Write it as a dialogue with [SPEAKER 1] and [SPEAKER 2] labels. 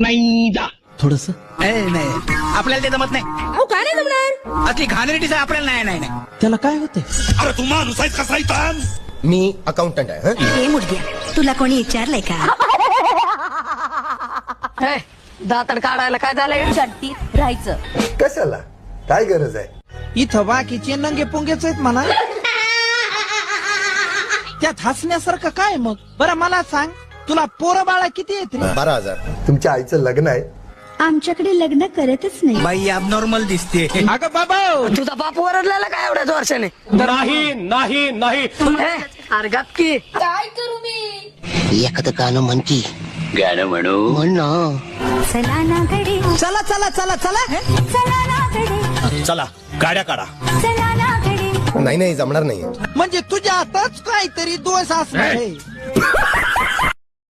[SPEAKER 1] नाही जा
[SPEAKER 2] थोडस
[SPEAKER 3] नाही आपल्याला ते जमत नाही.
[SPEAKER 4] अहो काय नाही जमणार.
[SPEAKER 3] असली घाणेरडी साहेब आपल्याला नाही नाही नाही.
[SPEAKER 2] त्याला काय होतंय?
[SPEAKER 1] अरे तू माणूस आहेस कसा इथं?
[SPEAKER 5] मी अकाउंटंट आहे हं?
[SPEAKER 6] हे मुडद्या तुला कोणी विचारलंय का?
[SPEAKER 4] दातड काढायला काय झालंय? शांतीत राहायचं.
[SPEAKER 5] कशाला काय गरज आहे?
[SPEAKER 2] इथं बाकीचे नंगे पुंगेच आहेत म्हणा. त्यात हसण्यासारखं काय मग? बरं मला सांग, तुला पोरं बाळा किती येते?
[SPEAKER 5] 12,000. तुमच्या आईचं लग्न आहे.
[SPEAKER 6] आमच्याकडे लग्न करतच नाही.
[SPEAKER 3] बाई ॲबनॉर्मल दिसते.
[SPEAKER 2] अगं बाबा,
[SPEAKER 4] तुझा बाप ओरडलेला काय एवढ्याच वर्षाने?
[SPEAKER 1] नाही नाही नाही
[SPEAKER 4] अरे गप की. काय करू मी?
[SPEAKER 7] एखादं गाणं म्हणती. गाणं म्हण ना.
[SPEAKER 6] चला ना घडी,
[SPEAKER 2] चला चला चला चला.
[SPEAKER 6] चला ना घडी,
[SPEAKER 1] चला गाड्या काढा.
[SPEAKER 6] चला ना घडी.
[SPEAKER 5] नाही नाही जमणार नाही.
[SPEAKER 2] म्हणजे तुझ्या हातच काहीतरी दोष असणार आहे.